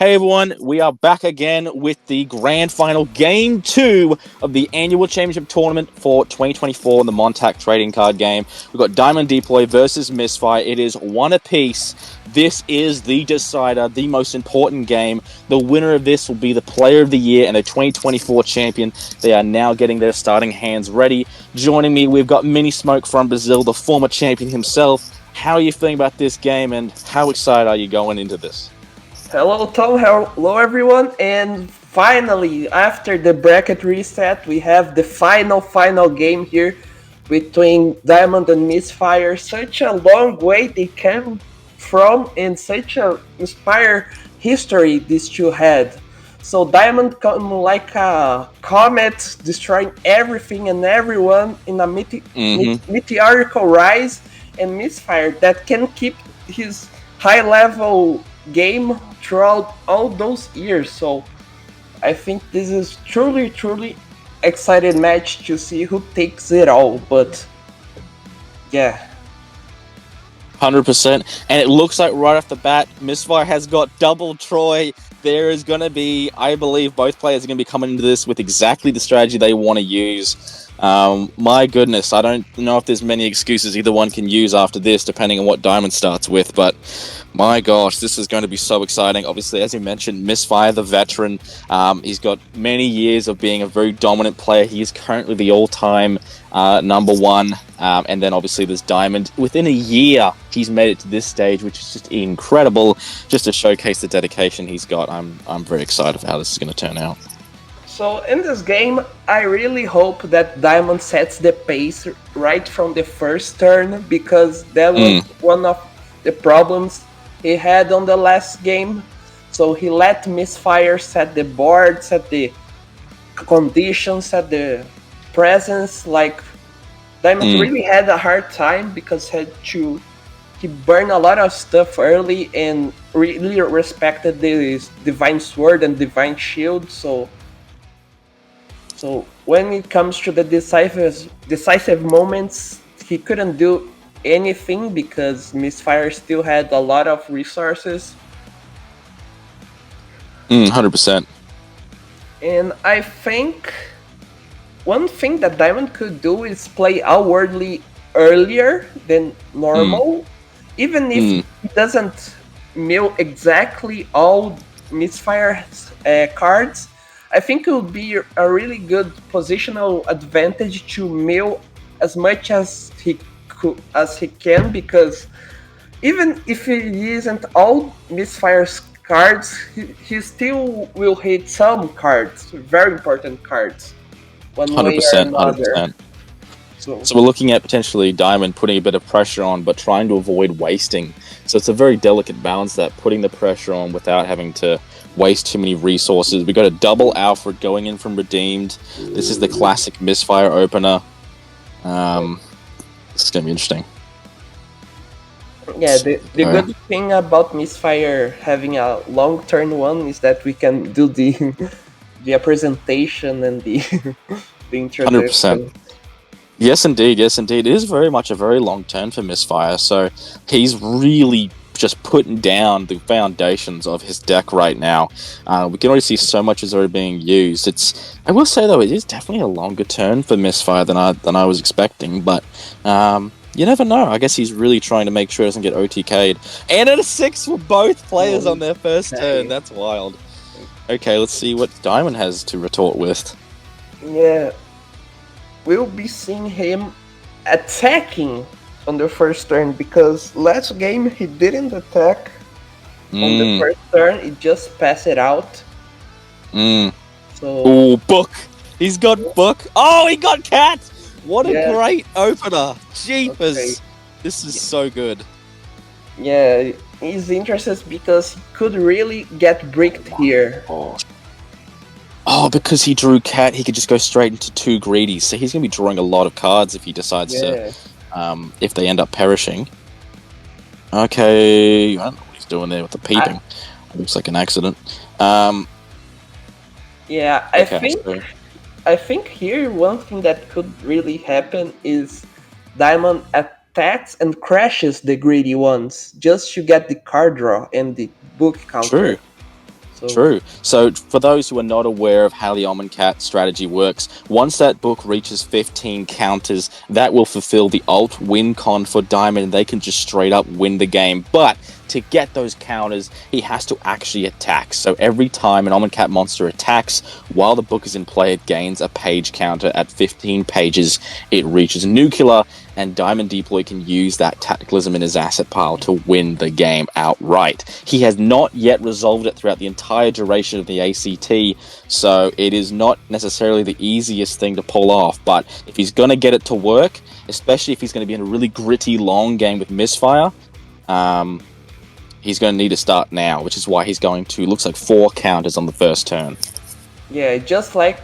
Hey everyone, we are back again with the grand final game 2 of the annual championship tournament for 2024 in the MonTac Trading Card Game. We've got Diamond Deploy versus Mystfire. It is one apiece. This is the decider, the most important game. The winner of this will be the Player of the Year and the 2024 champion. They are now getting their starting hands ready. Joining me, we've got Mini Smoke from Brazil, the former champion himself. How are you feeling about this game and how excited are you going into this? Hello, Tom. Hello, everyone. And finally, after the bracket reset, we have the final game here between Diamond and Mystfire. Such a long way they came from, and such a inspired history these two had. So Diamond come like a comet, destroying everything and everyone in a meteorical rise, and Mystfire that can keep his high level game throughout all those years. So I think this is truly excited match to see who takes it all. But yeah. 100%. And it looks like right off the bat, Mystfire has got double Troy. There is going to be, I believe, both players are going to be coming into this with exactly the strategy they want to use. My goodness, I don't know if there's many excuses either one can use after this, depending on what Diamond starts with. But my gosh, this is going to be so exciting. Obviously, as you mentioned, Mystfire, the veteran, he's got many years of being a very dominant player. He is currently the all-time number one. And then obviously there's Diamond. Within a year, he's made it to this stage, which is just incredible, just to showcase the dedication he's got. I'm very excited for how this is going to turn out. So in this game, I really hope that Diamond sets the pace right from the first turn, because that was one of the problems he had on the last game. So he let Mystfire set the board, set the conditions, set the presence. Like Diamond really had a hard time because he burned a lot of stuff early and really respected the Divine Sword and Divine Shield. So when it comes to the decisive moments, he couldn't do anything because Mystfire still had a lot of resources. 100%. And I think one thing that Diamond could do is play outwardly earlier than normal. Even if he doesn't mill exactly all Mystfire's cards, I think it would be a really good positional advantage to mill as much as he can, because even if he isn't all Mystfire's cards, he still will hit some cards, very important cards, one way or 100%. another. 100%. So we're looking at potentially Diamond putting a bit of pressure on, but trying to avoid wasting. So it's a very delicate balance, that putting the pressure on without having to waste too many resources. We got a double Alfred going in from Redeemed. This is the classic Mystfire opener. This is going to be interesting. Yeah, the good thing about Mystfire having a long turn one is that we can do the presentation and the introduction. 100%. Yes, indeed. Yes, indeed. It is very much a very long turn for Mystfire. So he's really just putting down the foundations of his deck right now. We can already see so much is already being used. I will say though, it is definitely a longer turn for Mystfire than I was expecting. But you never know. I guess he's really trying to make sure he doesn't get OTK'd. And at a 6 for both players on their first turn. That's wild. Okay, let's see what Diamond has to retort with. Yeah. We'll be seeing him attacking on the first turn, because last game he didn't attack on the first turn, he just passed it out. So Book! He's got Book! Oh, he got Cat! What a great opener! Jeepers! Okay. This is so good. Yeah, he's interested because he could really get bricked here. Oh, because he drew Cat, he could just go straight into 2 greedies. So he's going to be drawing a lot of cards if he decides to, if they end up perishing. Okay, I don't know what he's doing there with the peeping. Looks like an accident. I think here one thing that could really happen is Diamond attacks and crashes the greedy ones just to get the card draw and the book counter. True. So True. So, for those who are not aware of how the Omncat strategy works, once that book reaches 15 counters, that will fulfill the alt win con for Diamond, and they can just straight up win the game. But to get those counters, he has to actually attack. So, every time an Omncat monster attacks while the book is in play, it gains a page counter. At 15 pages, it reaches nuclear, and Diamond Deploy can use that tacticalism in his asset pile to win the game outright. He has not yet resolved it throughout the entire duration of the ACT, so it is not necessarily the easiest thing to pull off, but if he's going to get it to work, especially if he's going to be in a really gritty, long game with Mystfire, he's going to need to start now, which is why he's going to, looks like 4 counters on the first turn. yeah, just like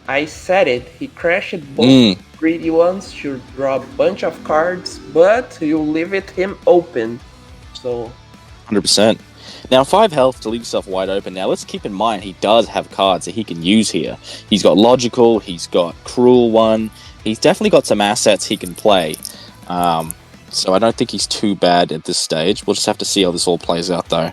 I said it, he crashed both greedy ones to draw a bunch of cards, but you leave him open. So 100%. Now, 5 health to leave yourself wide open. Now, let's keep in mind he does have cards that he can use here. He's got Logical, he's got Cruel One, he's definitely got some assets he can play. So I don't think he's too bad at this stage. We'll just have to see how this all plays out, though.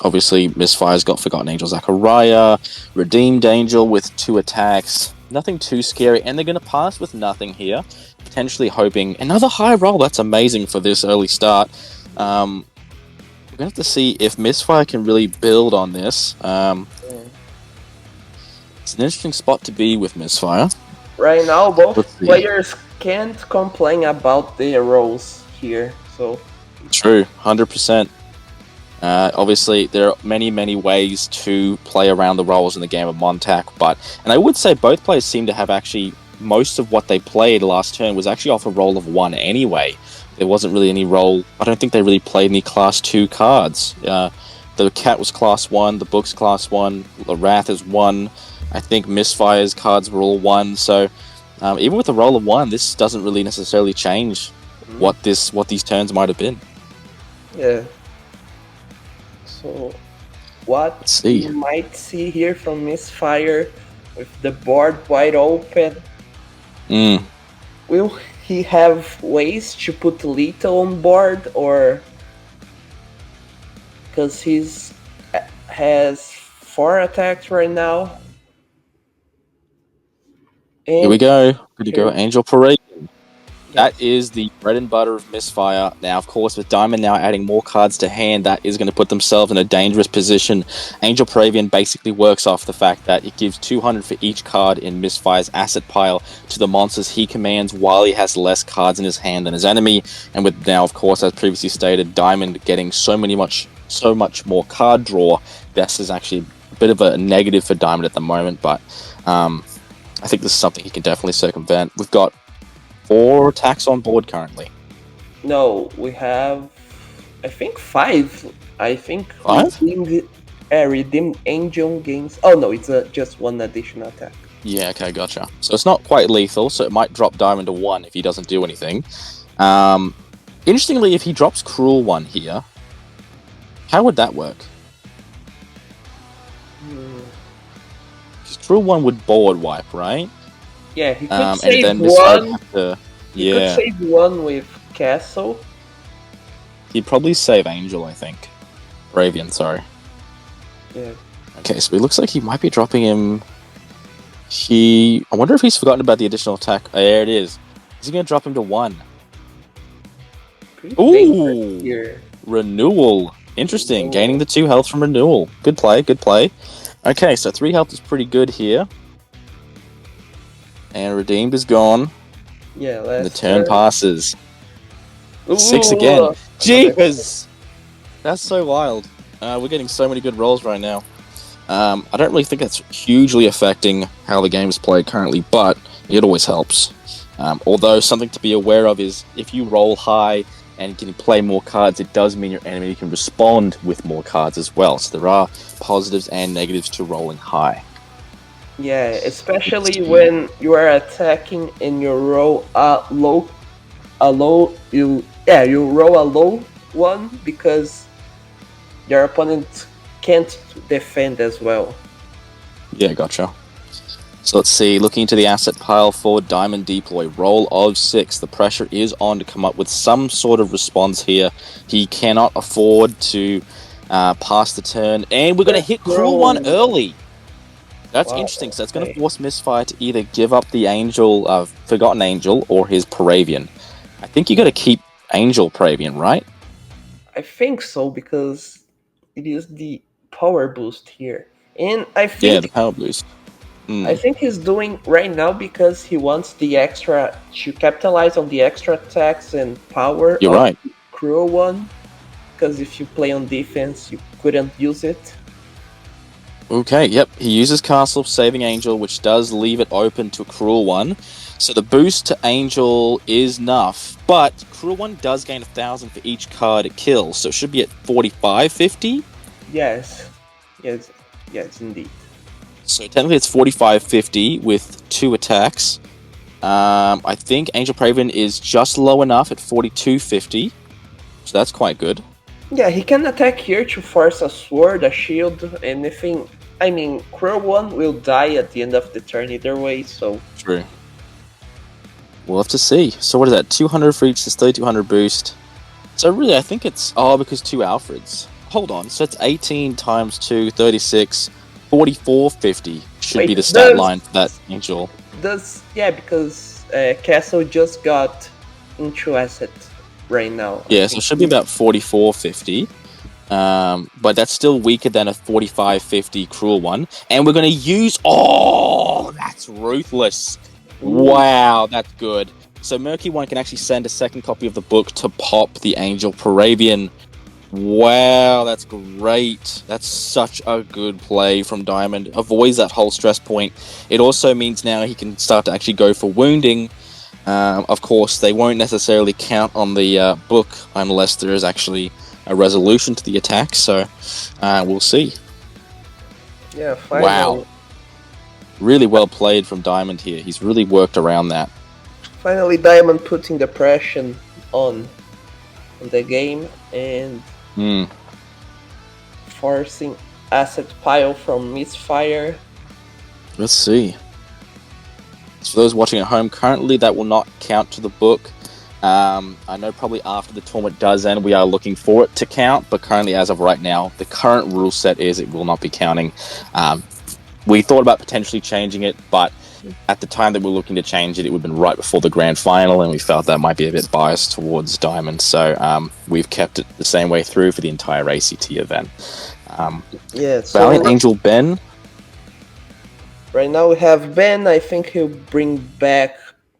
Obviously, Mystfire's got Forgotten Angel Zachariah, Redeemed Angel with 2 attacks. Nothing too scary, and they're going to pass with nothing here. Potentially hoping another high roll. That's amazing for this early start. We're going to have to see if Mystfire can really build on this. It's an interesting spot to be with Mystfire. right now, both players can't complain about their rolls here. So True, 100%. Obviously, there are many ways to play around the rolls in the game of MonTac, and I would say both players seem to have actually, most of what they played last turn was actually off a roll of 1 anyway. There wasn't really any roll. I don't think they really played any class 2 cards. The Cat was class 1, the Book's class 1, the Wrath is 1. I think Mystfire's cards were all 1, so even with a roll of 1, this doesn't really necessarily change what these turns might have been. yeah. So what we might see here from Mystfire with the board wide open. Will he have ways to put Lethal on board, or because he's has 4 attacks right now? And here we go. Good to go, Angel Parade. That is the bread and butter of Mystfire. Now, of course, with Diamond now adding more cards to hand, that is going to put themselves in a dangerous position. Angel Paravian basically works off the fact that it gives 200 for each card in Mystfire's asset pile to the monsters he commands while he has less cards in his hand than his enemy. And with now, of course, as previously stated, Diamond getting so much more card draw, this is actually a bit of a negative for Diamond at the moment, but I think this is something he can definitely circumvent. We've got 4 attacks on board currently. No, we have, I think 5. I think 5? Redeemed Angel gains. Oh no, it's just 1 additional attack. Yeah, okay, gotcha. So it's not quite lethal, so it might drop Diamond to 1 if he doesn't do anything. Interestingly, if he drops Cruel One here, how would that work? Because Cruel One would board wipe, right? Yeah, he could and save then 1. He could save 1 with Castle. He'd probably save Angel, I think. Bravian, sorry. Yeah. Okay, so it looks like he might be dropping him. I wonder if he's forgotten about the additional attack. There it is. Is he going to drop him to 1? Ooh! Here. Renewal. Interesting. Gaining the 2 health from Renewal. Good play, good play. Okay, so 3 health is pretty good here. And Redeemed is gone. Yeah, the turn passes. Ooh, 6 again. Jeepers! That's so wild. We're getting so many good rolls right now. I don't really think that's hugely affecting how the game is played currently, but it always helps. Although something to be aware of is if you roll high and can play more cards, it does mean your enemy can respond with more cards as well. So there are positives and negatives to rolling high. Yeah, especially when you are attacking and you roll you roll a low one because your opponent can't defend as well. Yeah, gotcha. So let's see, looking into the asset pile for Diamond Deploy, roll of 6. The pressure is on to come up with some sort of response here. He cannot afford to pass the turn, and we're going to hit Cruel One early. That's interesting, so that's going to force Mystfire to either give up the Angel, Forgotten Angel, or his Paravian. I think you got to keep Angel Paravian, right? I think so, because it is the power boost here. And I think the power boost. I think he's doing right now because he wants the extra to capitalize on the extra attacks and power You're of right. the Cruel One. Because if you play on defense, you couldn't use it. Okay, yep. He uses Castle Saving Angel, which does leave it open to Cruel One. So the boost to Angel is enough, but Cruel One does gain 1,000 for each card it kills, so it should be at 4550. Yes, indeed. So technically it's 4550 with 2 attacks. I think Angel Praven is just low enough at 4250, so that's quite good. Yeah, he can attack here to force a sword, a shield, anything. I mean, Cruel One will die at the end of the turn either way, so... True. We'll have to see. So what is that? 200 for each, this 3200 boost. So really, I think it's... Oh, because 2 Alfreds. Hold on, so it's 18 times 2, 36, 4450 should be the stat line for that Angel. Yeah, because Castle just got into asset right now. Yeah, so it should be about 4450. But that's still weaker than a 4550 Cruel One. And we're going to use... Oh, that's ruthless. Wow, that's good. So Murky One can actually send a second copy of the book to pop the Angel Paravian. Wow, that's great. That's such a good play from Diamond. Avoids that whole stress point. It also means now he can start to actually go for wounding. Of course, they won't necessarily count on the book unless there is actually a resolution to the attack, so we'll see. Yeah, finally. Wow. Really well played from Diamond here. He's really worked around that. Finally, Diamond putting the pressure on the game and forcing asset pile from Mystfire. Let's see. So for those watching at home, currently that will not count to the book. I know probably after the tournament does end, we are looking for it to count, but currently, as of right now, the current rule set is it will not be counting. We thought about potentially changing it, but at the time that we were looking to change it, it would have been right before the grand final, and we felt that might be a bit biased towards Diamond, so we've kept it the same way through for the entire ACT event. So Valiant Angel Ben. Right now we have Ben. I think he'll bring back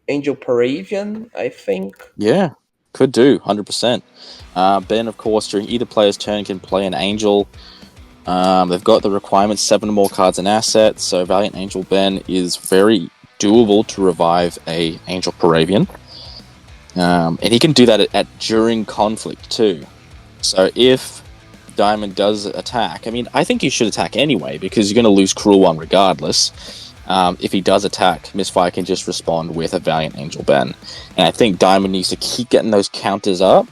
Angel Paravian, I think. Yeah, could do, 100%. Ben, of course, during either player's turn can play an Angel. They've got the requirements, 7 or more cards and assets, so Valiant Angel Ben is very doable to revive a Angel Paravian. And he can do that during conflict too. So if Diamond does attack, I mean, I think he should attack anyway, because you're going to lose Cruel One regardless. If he does attack, Mystfire can just respond with a Valiant Angel Ben. And I think Diamond needs to keep getting those counters up.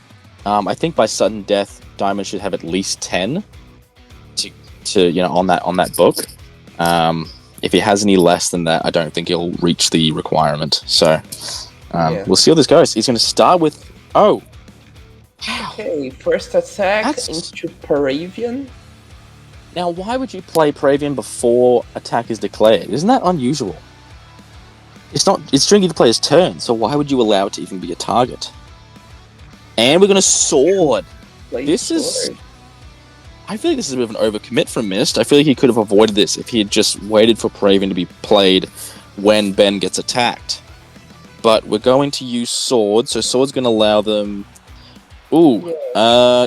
I think by sudden death, Diamond should have at least 10 to on that book. If he has any less than that, I don't think he'll reach the requirement. So we'll see how this goes. He's going to start with... Oh! Wow. Okay, first attack into Paravian. Now, why would you play Paravian before attack is declared? Isn't that unusual? It's not. It's during either player's turn, so why would you allow it to even be a target? And we're going to sword. This is... I feel like this is a bit of an overcommit from Myst. I feel like he could have avoided this if he had just waited for Paravian to be played when Ben gets attacked. But we're going to use Sword, so Sword's going to allow them... Ooh,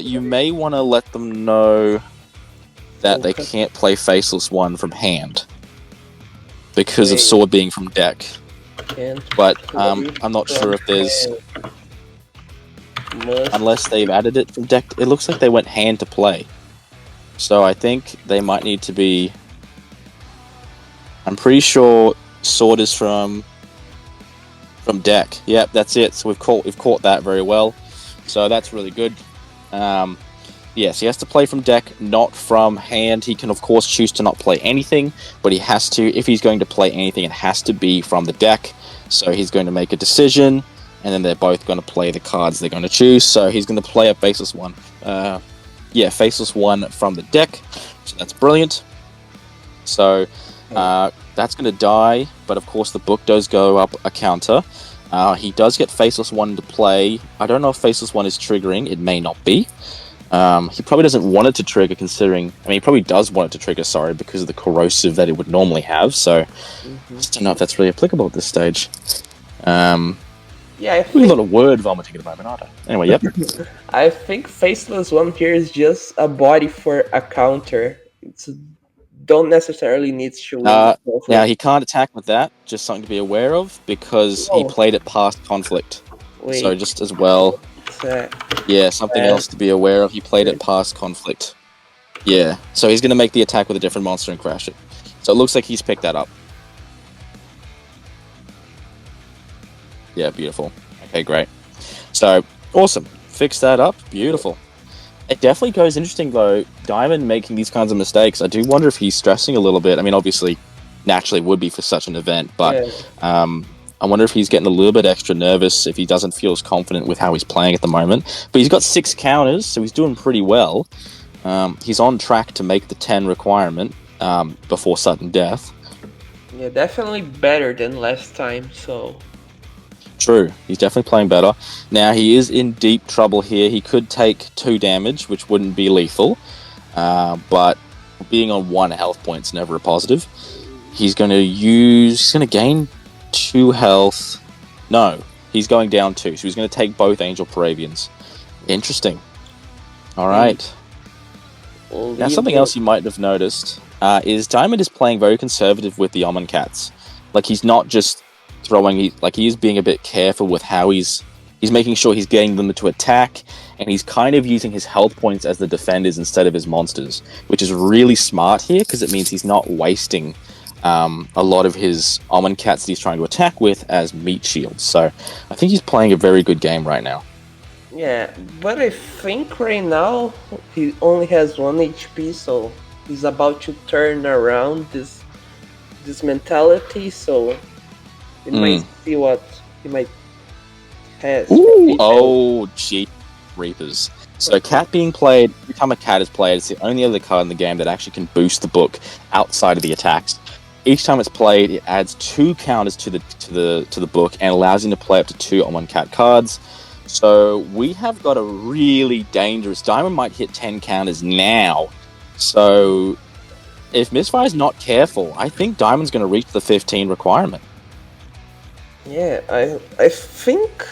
you may want to let them know that they can't play Faceless One from hand because of Sword being from deck. But I'm not sure if there's... Unless they've added it from deck. It looks like they went hand to play. So I think they might need to be... I'm pretty sure Sword is from deck. Yep, that's it. So we've caught that very well. So that's really good. Yes, he has to play from deck, not from hand. He can, of course, choose to not play anything, but he has to, if he's going to play anything, it has to be from the deck. So he's going to make a decision, and then they're both going to play the cards they're going to choose. So he's going to play a Faceless One. Yeah, Faceless 1 from the deck. So that's brilliant. So that's going to die, but of course the book does go up a counter. He does get Faceless 1 to play. I don't know if Faceless 1 is triggering. It may not be. He probably doesn't want it to trigger, considering... I mean, he probably does want it to trigger, sorry, because of the corrosive that it would normally have. So I just don't know if that's really applicable at this stage. Yeah, I a think... lot of word vomiting at the moment, aren't I? Anyway, yep. I think Faceless 1 here is just a body for a counter. It's don't necessarily need to win. Now, he can't attack with that, just something to be aware of, because he played it past conflict. Wait. So just as well... Yeah, something else to be aware of. He played it past conflict. Yeah, so he's going to make the attack with a different monster and crash it. So it looks like he's picked that up. Yeah, beautiful. Okay, great. So, awesome. Fix that up. Beautiful. It definitely goes interesting, though, Diamond making these kinds of mistakes. I do wonder if he's stressing a little bit. I mean, obviously, naturally would be for such an event, but... I wonder if he's getting a little bit extra nervous, if he doesn't feel as confident with how he's playing at the moment. But he's got 6 counters, so he's doing pretty well. He's on track to make the 10 requirement before sudden death. Yeah, definitely better than last time, so... True, he's definitely playing better. Now, he is in deep trouble here. He could take 2 damage, which wouldn't be lethal. But being on 1 health point's never a positive. He's going to gain 2 health. No, he's going down 2, so he's going to take both Angel Paravians. Interesting. Alright. Now, something else you might have noticed is Diamond is playing very conservative with the Omncats. Like, he's not just throwing... he is being a bit careful with how he's making sure he's getting them to attack, and he's kind of using his health points as the defenders instead of his monsters, which is really smart here, because it means he's not wasting... a lot of his Omncats that he's trying to attack with as meat shields. So I think he's playing a very good game right now. Yeah, but I think right now he only has 1 HP, so he's about to turn around this mentality, so we might see what he might have. Oh, gee, Reapers. So cat being played, every time a cat is played, it's the only other card in the game that actually can boost the book outside of the attacks. Each time it's played, it adds 2 counters to the book and allows him to play up to 2 Omncat cards. So we have got a really dangerous... Diamond might hit 10 counters now. So if Mystfire is not careful, I think Diamond's going to reach the 15 requirement. Yeah, I think...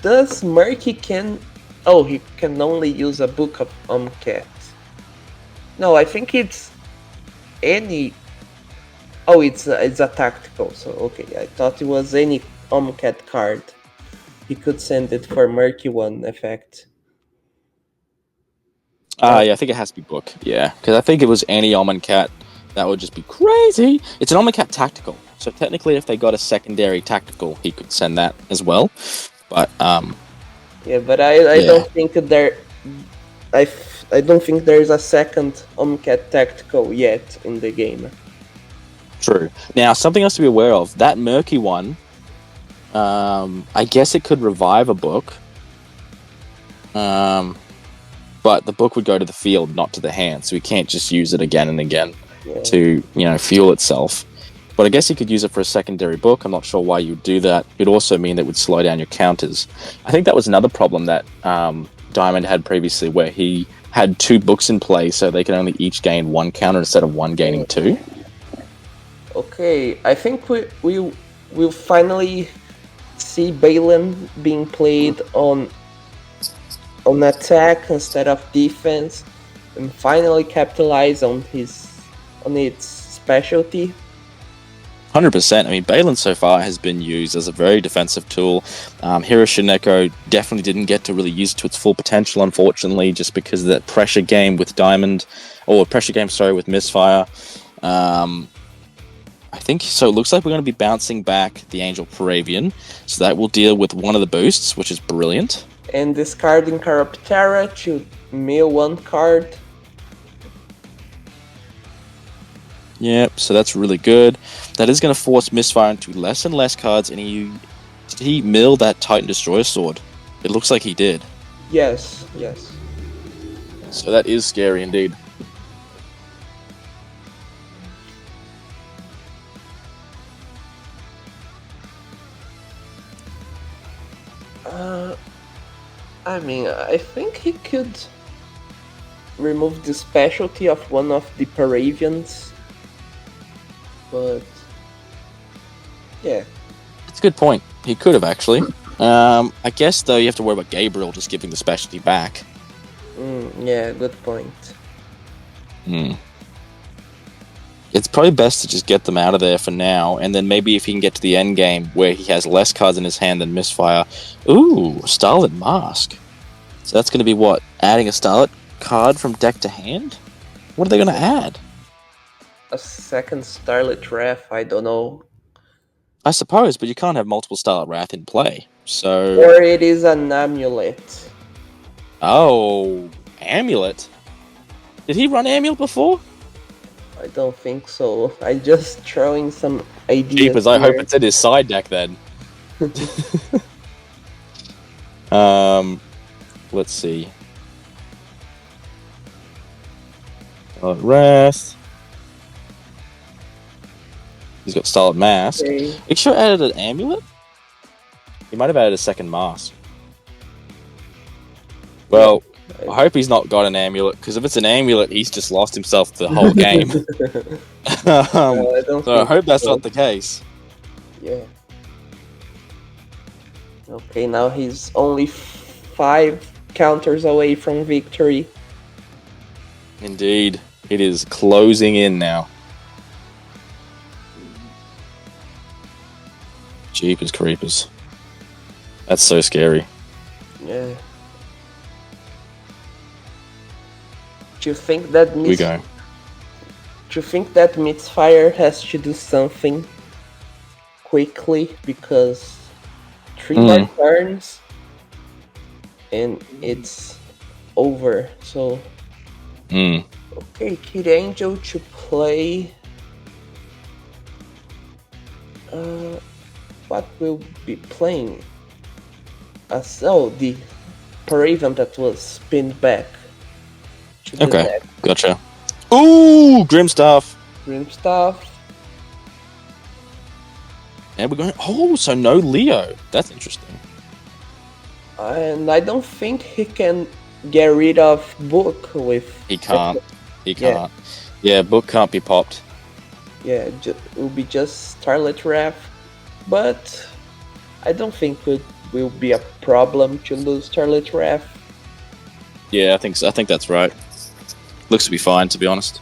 Does Murky can... Oh, he can only use a book of Omncat. No, I think it's any... Oh, it's a tactical, so okay. I thought it was any Omncat card. He could send it for Murky 1 effect. Yeah, I think it has to be book, yeah. Because I think if it was any Omncat, that would just be crazy. It's an Omncat tactical, so technically if they got a secondary tactical, he could send that as well. But, yeah, but I don't think there... I don't think there's a second Omncat tactical yet in the game. True. Now, something else to be aware of. That Murky one, I guess it could revive a book. But the book would go to the field, not to the hand, so we can't just use it again and again to, fuel itself. But I guess you could use it for a secondary book. I'm not sure why you would do that. It'd also mean that it would slow down your counters. I think that was another problem that Diamond had previously, where he had 2 books in play, so they could only each gain 1 counter instead of 1 gaining 2. Okay, I think we'll finally see Balin being played on attack instead of defense, and finally capitalize on its specialty. 100%. I mean, Balin so far has been used as a very defensive tool. Hiroshineko definitely didn't get to really use it to its full potential, unfortunately, just because of that pressure game with Diamond, or pressure game, sorry, with Mystfire. I think so. It looks like we're going to be bouncing back the Angel Paravian, so that will deal with one of the boosts, which is brilliant. And discarding Chiroptera to mill 1 card. Yep, so that's really good. That is going to force Mystfire into less and less cards, and did he mill that Titan Destroyer Sword? It looks like he did. Yes. So that is scary indeed. I mean, I think he could remove the specialty of one of the Paravians, but yeah. That's a good point. He could have actually. I guess though you have to worry about Gabriel just giving the specialty back. Yeah, good point. It's probably best to just get them out of there for now, and then maybe if he can get to the end game where he has less cards in his hand than Mystfire. Ooh, Starlit Mask. So that's going to be what? Adding a Starlit card from deck to hand? What are they going to add? A second Starlit Wrath, I don't know. I suppose, but you can't have multiple Starlit Wrath in play. So. Or it is an amulet. Oh, Amulet. Did he run Amulet before? I don't think so. I just throwing some ideas. Jeepers, I hope it's in his side deck then. Let's see. Wrath. He's got Starlit Mask. Okay. Are you sure added an Amulet? He might have added a second mask. Well, I hope he's not got an amulet, because if it's an amulet, he's just lost himself the whole game. So I hope that's not the case. Yeah. Okay, now he's only 5 counters away from victory. Indeed. It is closing in now. Jeepers creepers. That's so scary. Yeah. Do you think that We go. Do you think that Mystfire has to do something quickly, because 3 more turns and it's over? So okay, Kid Angel to play. What will be playing? The Paraven that was spinned back. Okay, gotcha. Ooh, Grimstaff. Grimstaff. And we're going. Oh, so no Leo. That's interesting. And I don't think he can get rid of Book with. He can't. He can't. Yeah, Book can't be popped. Yeah, it will be just Starlit Wrath, but I don't think it will be a problem to lose Starlit Wrath. Yeah, I think so. I think that's right. Looks to be fine, to be honest.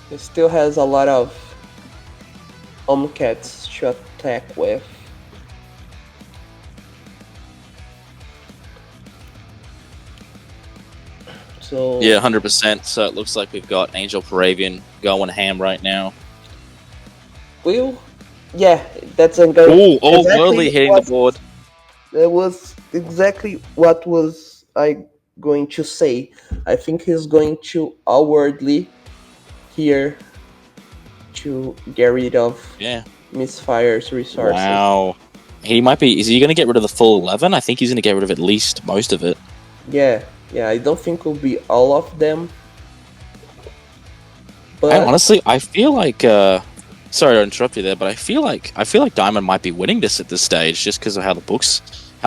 He still has a lot of Omcats to attack with. So Yeah, 100%. So it looks like we've got Angel Paravian going ham right now. Yeah, that's a go. Ooh, all worldly hitting the board. That was exactly what was I going to say. I think he's going to outwardly here to get rid of Mystfire's resources. Wow. He might be... Is he going to get rid of the full 11? I think he's going to get rid of at least most of it. Yeah, I don't think it will be all of them. But honestly, I feel like... sorry to interrupt you there, but I feel like Diamond might be winning this at this stage just because of how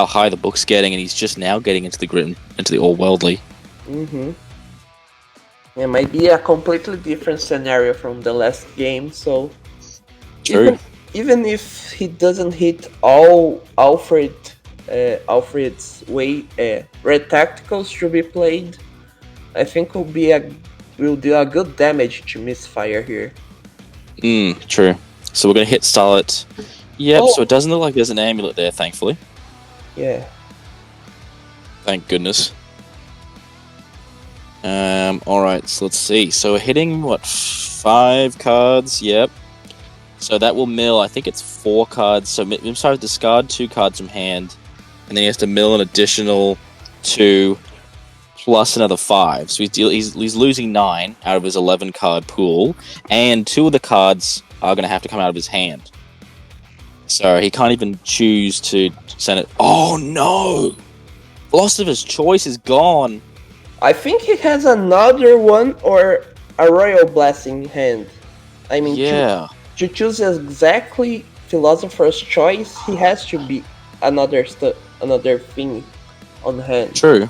high the book's getting, and he's just now getting into the grid, into the all-worldly. It might be a completely different scenario from the last game, so... True. Even if he doesn't hit all Alfred's way, red tacticals should be played, I think will do a good damage to Mystfire here. True. So we're going to hit Starlit. Yep, so it doesn't look like there's an amulet there, thankfully. Yeah. Thank goodness. Alright, so let's see. So we're hitting, 5 cards? Yep. So that will mill, I think it's 4 cards. So Mystfire discard 2 cards from hand, and then he has to mill an additional 2 plus another 5. So he's losing 9 out of his 11 card pool, and 2 of the cards are going to have to come out of his hand. So he can't even choose to send it. Oh no! Philosopher's Choice is gone. I think he has another one or a Royal Blessing hand. I mean, Yeah. to choose exactly Philosopher's Choice, he has to be another thing on hand. True.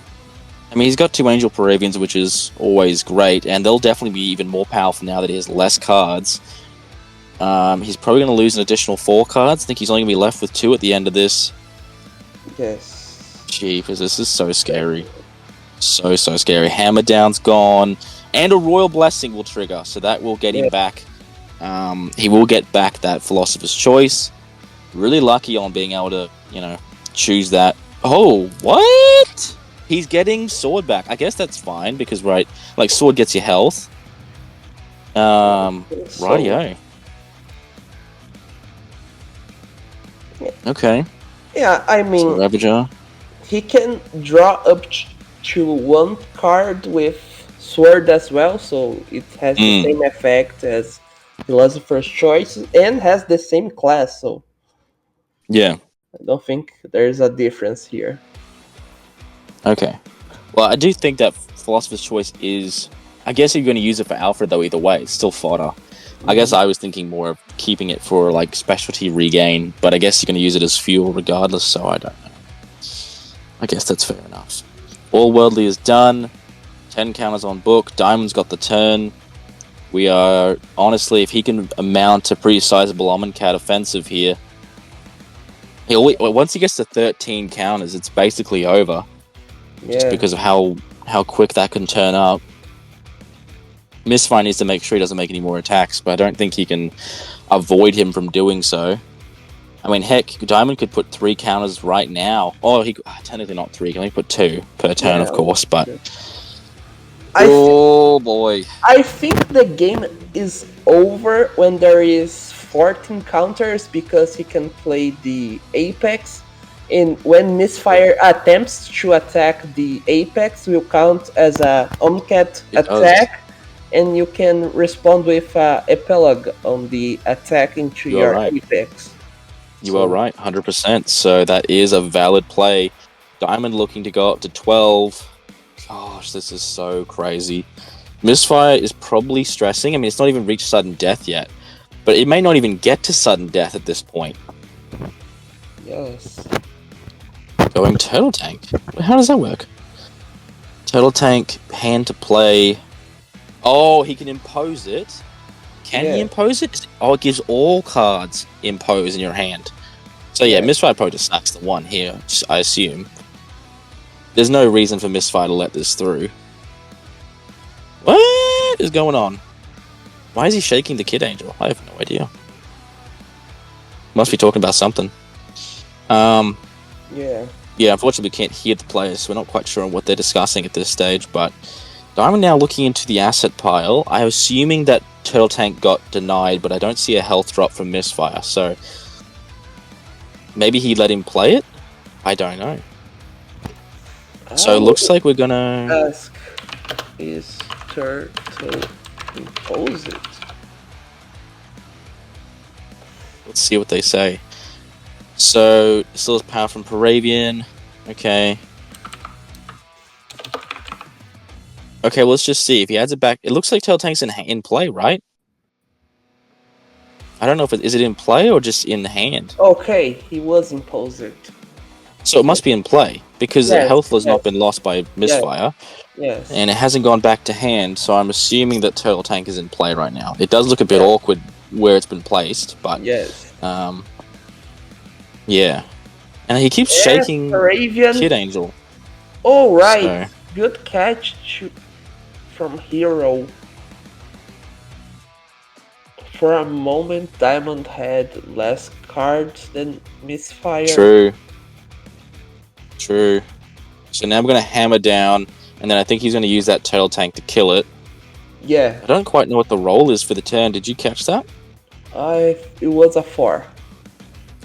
I mean, he's got 2 Angel Paravians, which is always great, and they'll definitely be even more powerful now that he has less cards. He's probably going to lose an additional 4 cards. I think he's only going to be left with 2 at the end of this. Yes. Jeepers, this is so scary. So scary. Hammer Down's gone, and a Royal Blessing will trigger, so that will get him back. He will get back that Philosopher's Choice. Really lucky on being able to, choose that. Oh, what? He's getting Sword back. I guess that's fine, because, right, like, Sword gets you health. Rightio. Okay. Yeah, I mean, so Ravager. He can draw up to 1 card with Sword as well, so it has the same effect as Philosopher's Choice and has the same class, so yeah, I don't think there's a difference here. Okay. Well, I do think that Philosopher's Choice is... I guess you're going to use it for Alfred, though, either way. It's still fodder. I guess I was thinking more of keeping it for, like, specialty regain, but I guess you're going to use it as fuel regardless, so I don't know. I guess that's fair enough. All Worldly is done. 10 counters on book. Diamond's got the turn. We are... Honestly, if he can mount a pretty sizable Omncat offensive here, once he gets to 13 counters, it's basically over. Just because of how quick that can turn up. Mystfire needs to make sure he doesn't make any more attacks, but I don't think he can avoid him from doing so. I mean, heck, Diamond could put 3 counters right now. Oh, technically not 3. He can only put 2 per turn, of course, but... boy. I think the game is over when there is 14 counters, because he can play the Apex. And when Mystfire attempts to attack the Apex, will count as a Omncat attack. And you can respond with Epilogue on the attack into your Apex. You are right, 100%. So that is a valid play. Diamond looking to go up to 12. Gosh, this is so crazy. Mystfire is probably stressing. I mean, it's not even reached sudden death yet. But it may not even get to sudden death at this point. Yes. Going Turtle Tank. How does that work? Turtle Tank, hand to play. Oh, he can impose it. Can he impose it? Oh, it gives all cards impose in your hand. So yeah, Mystfire probably just sucks the 1 here, I assume. There's no reason for Mystfire to let this through. What is going on? Why is he shaking the Kid Angel? I have no idea. Must be talking about something. Yeah, unfortunately we can't hear the players, so we're not quite sure on what they're discussing at this stage, but Diamond now looking into the asset pile. I'm assuming that Turtle Tank got denied, but I don't see a health drop from Mystfire, so maybe he let him play it? I don't know. So it looks like we're gonna... Ask, is Turtle impose it? Let's see what they say. So, still has power from Paravian. Okay. Okay, well, let's just see. If he adds it back... It looks like Turtle Tank's in play, right? I don't know if is it in play or just in hand. Okay, he was imposed. So it must be in play, because the health has not been lost by Mystfire. Yes. And it hasn't gone back to hand, so I'm assuming that Turtle Tank is in play right now. It does look a bit awkward where it's been placed, but... yeah. And he keeps shaking Kid Angel. Oh, right. So. Good catch from Hero. For a moment, Diamond had less cards than Mystfire. True. So now we're going to hammer down, and then I think he's going to use that Turtle Tank to kill it. Yeah. I don't quite know what the roll is for the turn. Did you catch that? It was a 4.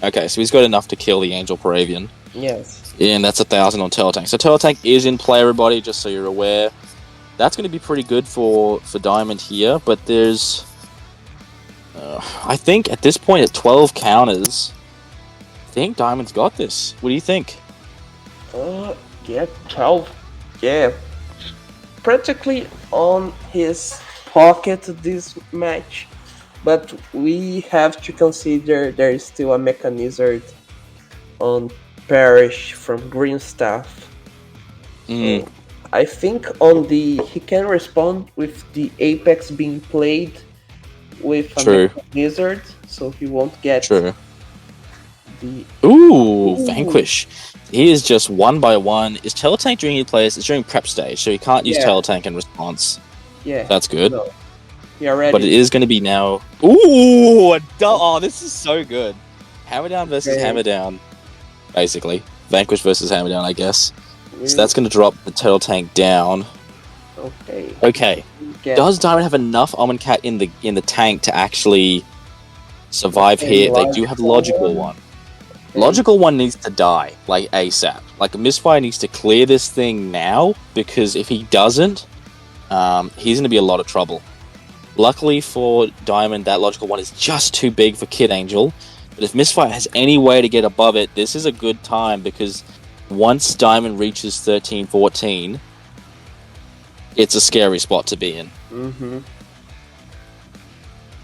Okay, so he's got enough to kill the Angel Paravian. Yes. And that's 1,000 on Turtle Tank. So Turtle Tank is in play, everybody, just so you're aware. That's going to be pretty good for Diamond here, but there's... I think at this point at 12 counters, I think Diamond's got this. What do you think? Yeah, 12. Yeah, practically on his pocket this match. But we have to consider there is still a mechanism on Parrish from Green Staff. Mm, So I think on the he can respond with the Apex being played with a true, Mechanizer, so he won't get true. the Ooh, Ooh, Vanquish. He is just 1 by 1. Is Teletank during he plays? It's during prep stage, so he can't use yeah, Teletank in response. yeah. That's good. No, he But already it did. is going to be now. Ooh, oh, this is so good. Hammer down versus Okay, hammer down, basically. Vanquish versus hammer down, I guess. So we that's going to drop the Teletank down. okay. Okay. We get Does Diamond have enough Omncat in the tank to actually survive okay, here? They do have logical Logical one. One. Okay, Logical One needs to die, like ASAP. Like Mystfire needs to clear this thing now, because if he doesn't, he's going to be a lot of trouble. Luckily for Diamond, that Logical One is just too big for Kid Angel. But if Mystfire has any way to get above it, this is a good time, because once Diamond reaches 13-14, it's a scary spot to be in. mm-hmm.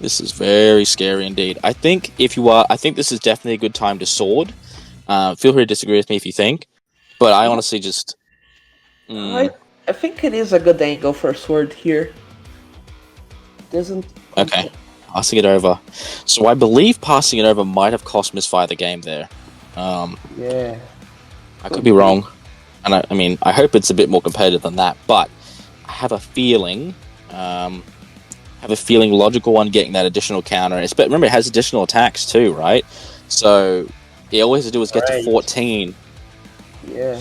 This is very scary indeed. I think I think this is definitely a good time to sword. Feel free to disagree with me if you think, but I honestly just, I I think it is a good angle for Sword here. Doesn't okay, compare. passing it over. So I believe passing it over might have cost Mystfire the game there. Yeah, I could be wrong, and I mean I hope it's a bit more competitive than that, but I have a feeling. Logical One getting that additional counter. But remember, it has additional attacks too, right? So all he has to do is get to right. 14. Yeah.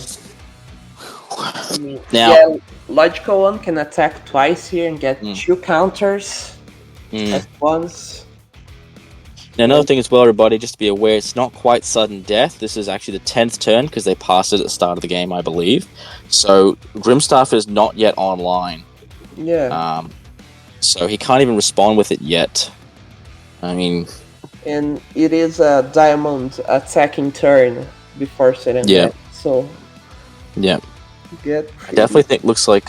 I mean, Now, yeah, logical one can attack twice here and get mm, two counters mm. at once. Now another And thing as well, everybody, just to be aware, it's not quite sudden death. This is actually the 10th turn because they passed it at the start of the game, I believe. So Grimstaff is not yet online. yeah, So he can't even respond with it yet. I mean, and it is a diamond attacking turn before setting yeah, that. So yeah. get I pretty. definitely think looks like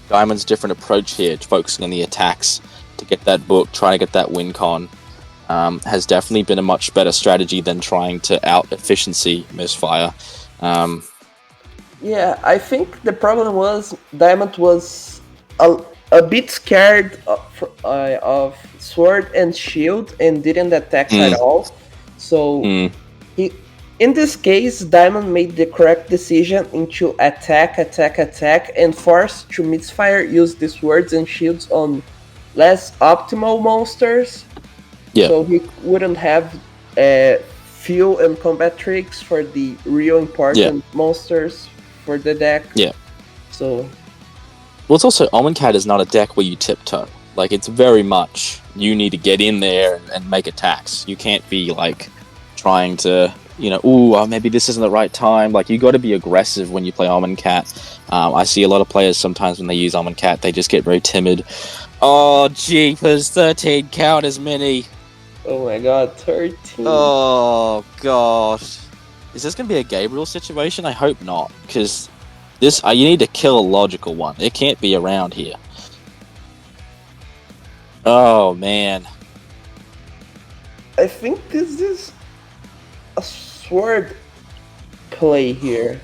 Diamond's different approach here, focusing on the attacks to get that book, trying to get that win con, has definitely been a much better strategy than trying to out efficiency Mystfire. Yeah, I think the problem was Diamond was a bit scared of Sword and Shield and didn't attack at Mm, all. So mm, he, in this case, Diamond made the correct decision into attack, and force to Mystfire use the swords and shields on less optimal monsters, yeah, so he wouldn't have fuel and combat tricks for the real yeah, important monsters for the deck. yeah. So Well, it's also Omncat is not a deck where you tiptoe. Like, it's very much you need to get in there and make attacks. You can't be like trying to, maybe this isn't the right time. Like, you got to be aggressive when you play Omncat. I see a lot of players sometimes when they use Omncat, they just get very timid. Oh, jeepers, 13 count as many. oh my god, 13. Oh, gosh. Is this going to be a Gabriel situation? I hope not, because this you need to kill a logical one. It can't be around here. Oh, man. I think this is a sword play here.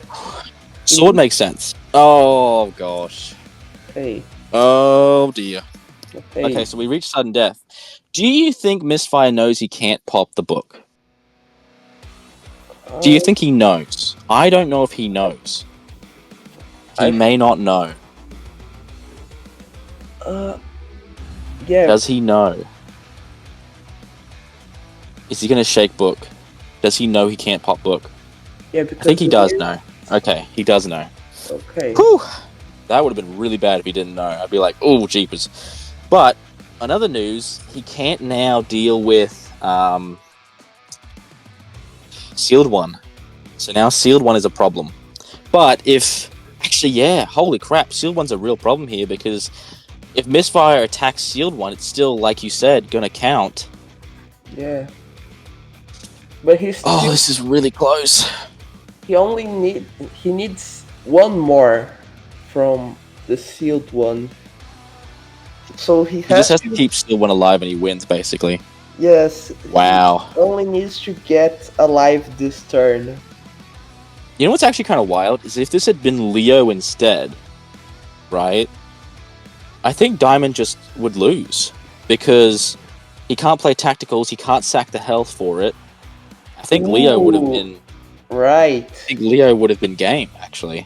Sword makes sense. Oh, gosh. Okay, Oh, dear. okay. Okay, so we reached sudden death. Do you think Mystfire knows he can't pop the book? Do you think he knows? I don't know if he knows. He may not know. Yeah. Does he know? Is he going to shake book? Does he know he can't pop book? Yeah, I because think he does know. Okay, he does know. Okay. Whew! That would have been really bad if he didn't know. I'd be like, oh, jeepers. But, another news, he can't now deal with Sealed One. So now Sealed One is a problem. But if... Actually, yeah, holy crap, Sealed One's a real problem here, because if Mystfire attacks Sealed One, it's still, like you said, gonna count. Yeah. But he's Oh, still, this is really close. he only needs one more from the sealed one. So he He just has to to keep Sealed One alive and he wins, basically. yes. Wow. He only needs to get alive this turn. You know what's actually kind of wild is if this had been Leo instead, right? I think Diamond just would lose because he can't play tacticals. He can't sack the health for it. I think Leo would have been right. I think Leo would have been game actually,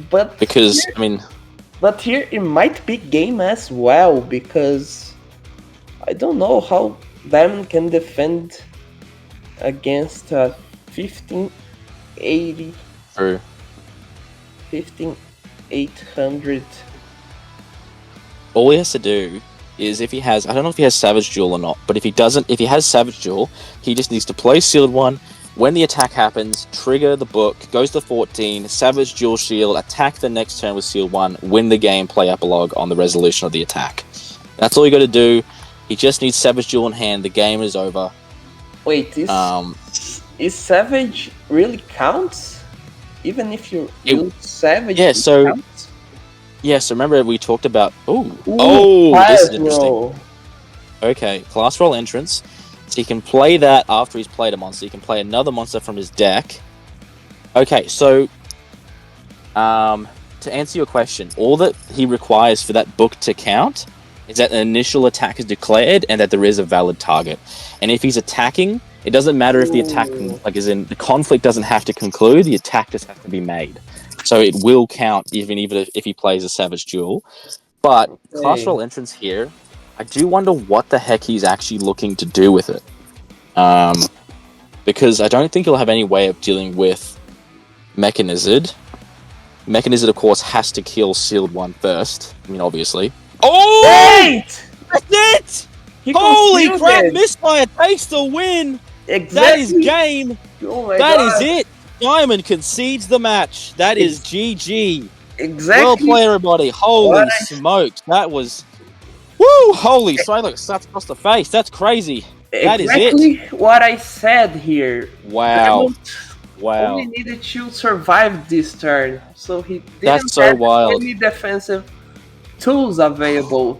But because here, I mean, but here it might be game as well because I don't know how Diamond can defend against 1580, for 15800. all he has to do is if he has, I don't know if he has Savage Duel or not, but if he doesn't, if he has Savage Duel, he just needs to play Sealed One. When the attack happens, trigger the book, goes to 14, Savage Duel Shield, attack the next turn with Sealed One, win the game, play epilogue on the resolution of the attack. That's all you got to do. He just needs Savage Duel in hand. The game is over. Wait, is Savage really counts? Even if you use Savage, yeah, so counts? yeah, so remember we talked about this is interesting. Okay, class roll entrance. So he can play that after he's played a monster. He can play another monster from his deck. Okay, so to answer your question, all that he requires for that book to count is that an initial attack is declared and that there is a valid target. And if he's attacking, it doesn't matter if the attack, the conflict doesn't have to conclude, the attack just has to be made. So it will count even if he plays a Savage Duel. But class roll entrance here, I do wonder what the heck he's actually looking to do with it. Because I don't think he'll have any way of dealing with Mechanized. Mechanized, of course, has to kill Sealed One first. I mean, obviously. Oh! Wait! That's it! Holy crap, Mystfire takes the win! Exactly. That is game! Oh my That God. is it! Diamond concedes the match. That is GG. Exactly. Well played, everybody. Holy smokes. That was... Woo! Holy strike slaps across the face. That's crazy. That is it. What I said here. Wow. Wow. Only needed to survive this turn, so he didn't That's so have wild. any defensive tools available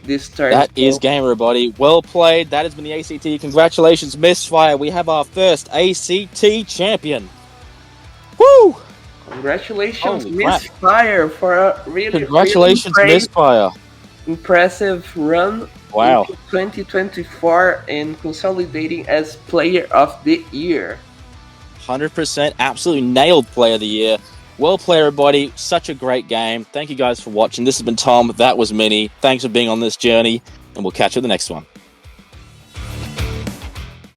this turn. That is game, everybody. Well played. That has been the ACT. Congratulations, Mystfire. We have our first ACT champion. Woo! Congratulations, Mystfire, for a really Mystfire. Impressive run. Wow. Into 2024 and consolidating as Player of the Year. 100%. Absolutely nailed Player of the Year. Well played, everybody. Such a great game. Thank you guys for watching. This has been Tom. That was Minnie. Thanks for being on this journey, and we'll catch you in the next one.